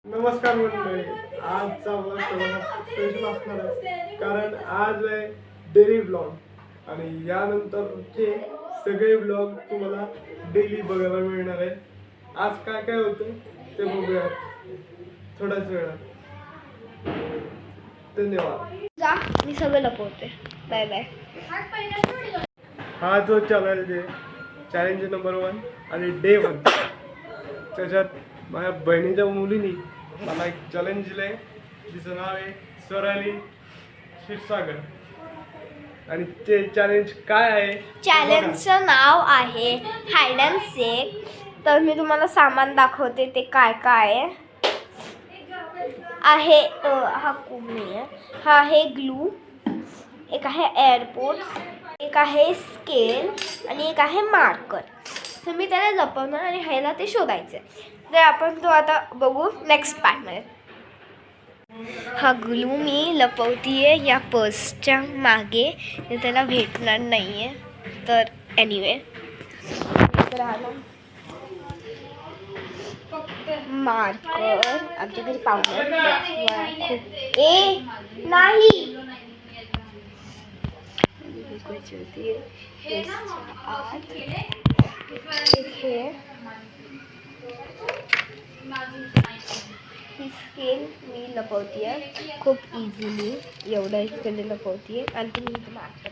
नमस्कार मंडळी, आजचा व्लॉग थोडा स्पेशल असणार आहे कारण आज आहे डेली व्लॉग आणि यानंतरचे सगळे व्लॉग तुम्हाला डेली बघायला मिळणार आहे. आज काय काय होतं ते बघूया थोड्याच वेळात. धन्यवाद. जा, मी सगळं लपवते. Bye bye. हा जो चॅलेंज आहे, चॅलेंज नंबर 1 आणि डे 1, त्याच्यात माझ्या बहिणीच्या मुलीनी मला एक चॅलेंज दिलंय जिचं नाव आहे स्वराली क्षीरसागर. आणि ते चॅलेंज काय आहे? चॅलेंजचं नाव आहे हाईड अँड सीक. तर मी तुम्हाला सामान दाखवते ते काय काय आहे. हा खूप नाही आहे. हा आहे ग्लू, एक आहे एअरपोर्ट्स, एक आहे स्केल आणि एक आहे मार्कर. तर मी त्याला लपवणार आणि ह्याला ते शोधायचं आहे. तर आपण तो आता बघू नेक्स्ट पार्टमध्ये. हा ग्लू मी लपवतीये या पर्सच्या मागे, त्याला भेटणार नाही आहे. तर एनिवे मार्कर आमच्या घरी पाहुणे ए नाही ही स्केल मी लपवतीये खूप इझिली, एवढं इकडे लपवतीये. आणि तुम्ही इथं मार्कर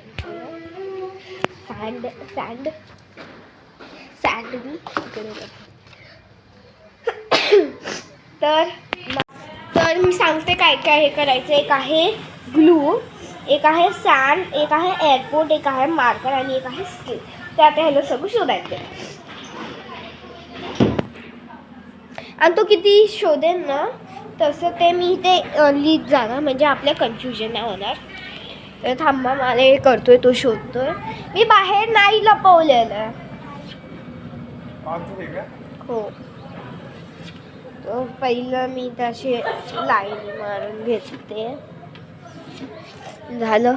सँड मी इकडे लपवते. तर मी सांगते काय काय हे करायचं. एक आहे ग्लू, एक आहे सँड, एक आहे एअरपोर्ट, एक आहे मार्कर आणि एक आहे स्केल. तर आता ह्याला सगळं शोधायचं आहे. आणि तो किती शोधेन ना तसं ते मी ते लिहित जाणार, म्हणजे आपल्या कन्फ्युजन नाही होणार. तर थांबा, मला हे करतोय तो शोधतोय. मी बाहेर नाही लपवलेलं. हो, तर पहिलं मी त्याची लाईन मारून घेते. झालं,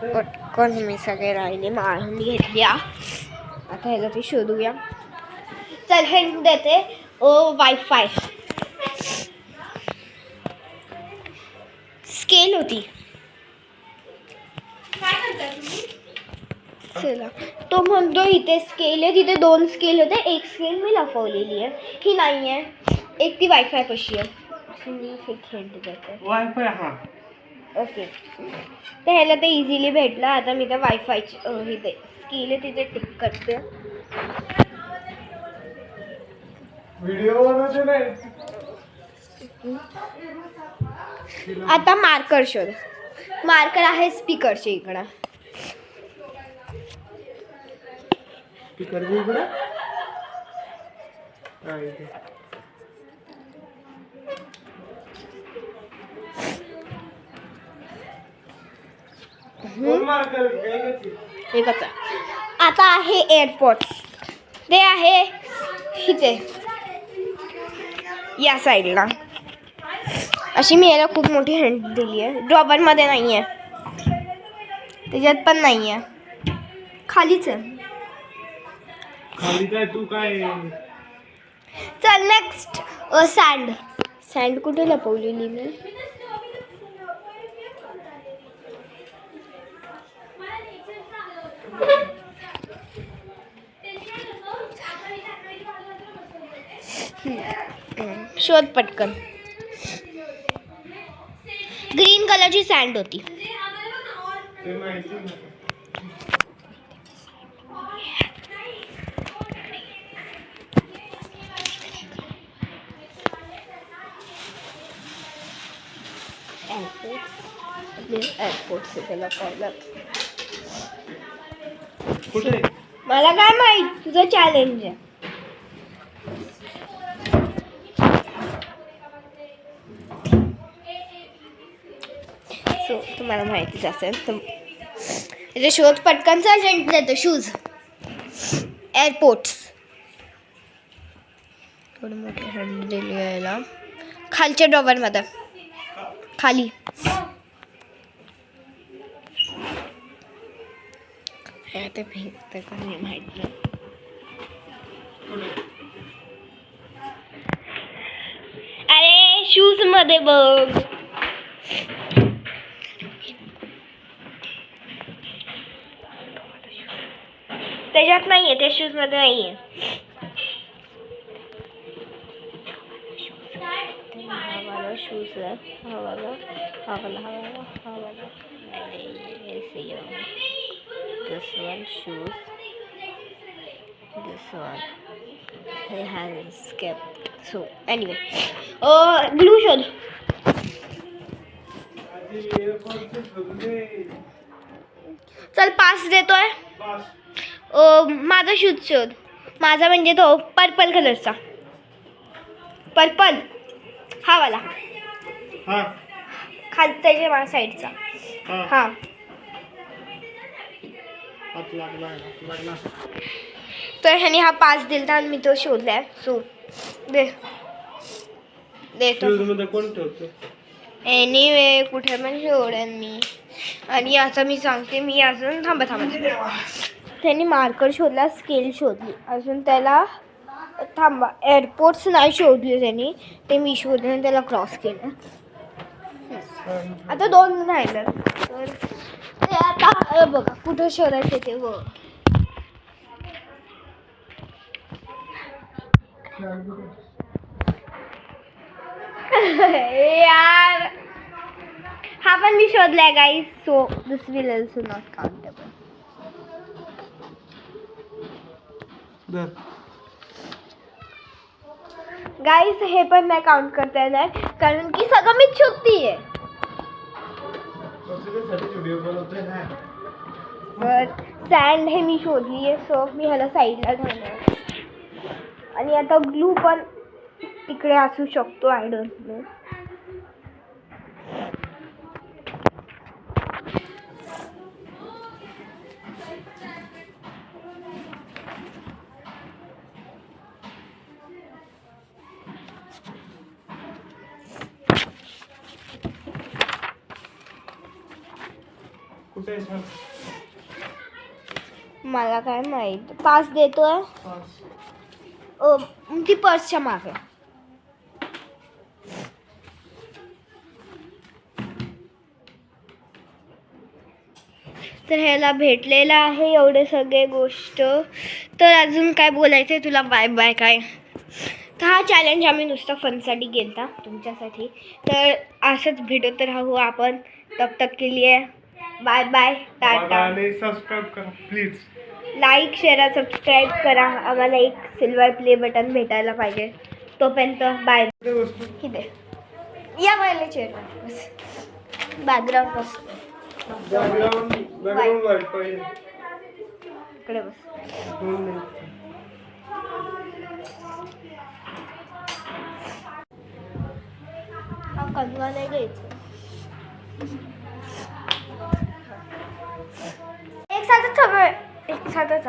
पटकन मी सगळे लाईनी मारून घेतल्या. आता ह्याला ते शोधूया. चल हिंट देते. वायफाय, स्केल होती. चला, तो म्हणतो इथे स्केल आहे, तिथे 2 स्केल होते. एक स्केल मी लपवलेली आहे, ही नाही आहे. एक ती वायफाय पशी आहे. मी एक हिंट देते. वायफाय. हा ओके, तर ह्याला ते इझिली भेटलं. आता मी त्या वायफायची इथे स्केल आहे तिथे टिक करते. व्हिडिओ बनवते नाही. आता मार्कर शोध. मार्कर आहे स्पीकरच्या इकडं. स्पीकर इकडे. एकच आहे. आता आहे एअरपोर्ट्स. ते आहे इथे या साईडला. अशी मी याला खूप मोठी हिंट दिली आहे. ड्रॉवरमध्ये नाही आहे, त्याच्यात पण नाही आहे, खालीच आहे. खाली काय तू काय? चल नेक्स्ट. सँड कुठे लपवलेली मी? शोध पटकन. ग्रीन कलरची सँड होती. एअरपोर्ट त्याला पाहिलं. कुठे? मला काय माहित, तुझं चॅलेंज आहे. सो तुम्हाला माहितीच असेल. तर शोध पटकन. चल हिंट देतो. Shoes, airports. थोडी मोठी हँड दिली यायला. खालच्या ड्रॉवरमध्ये खाली. ते भेटतं का नाही माहीत नाही. अरे मध्ये बघ. त्याच्यात नाहीये, त्या शूज मध्ये नाहीये. हा वाला शूज आहे, हा वाला. This one shoes. This one. It has kept. So anyway, glue शोध. चल 5 देतोय. माझा शूज शोध. माझा म्हणजे तो पर्पल कलरचा. पर्पल हा वाला. खाली त्याच्या माझ्या साईडचा. हा तर ह्याने हा 5 दिलता आणि मी तो शोधलाय. सो देतो. एनिवे कुठे पण शोधेन मी. आणि आता मी सांगते, मी अजून थांबा. त्यांनी मार्कर शोधला, स्केल शोधली, अजून त्याला थांबा एअरपोर्ट्स नाही शोधले त्यांनी, ते मी शोधले आणि त्याला क्रॉस केलं. आता 2 राहिलं. तर ते आता बघा कुठं शोधायचं ते बघ. यार हा पण मी शोधलाय guys. So this will also not countable. Guys हे पण नाही काउंट करता येणार कारण की सगळं मी शोधतीये. सँड हे मी शोधली आहे. सो मी ह्याला साईडला ठेवणार. आणि आता ग्लू पण तिकडे असू शकतो. I don't know. मला काय माहित. 5 देतोय. ती पर्सच्या मागे. तर ह्याला भेटलेलं आहे एवढे सगळे गोष्ट. तर अजून काय बोलायचं आहे तुला? बाय बाय काय. तर हा चॅलेंज आम्ही नुसतं फनसाठी केला तुमच्यासाठी. तर असंच भेटत राहू आपण. तब तक के लिए बाय बाय, टाटा. आणि सबस्क्राईब करा प्लीज. लाईक शेअर सबस्क्राईब करा. आम्हाला एक सिल्वर प्ले बटन भेटायला पाहिजे. तोपर्यंत बाय. किती या पहिल्या चेअर बस. बॅकग्राऊंड बस. इकडे बस. हा कंगवा नाही घ्यायचं. एक साथच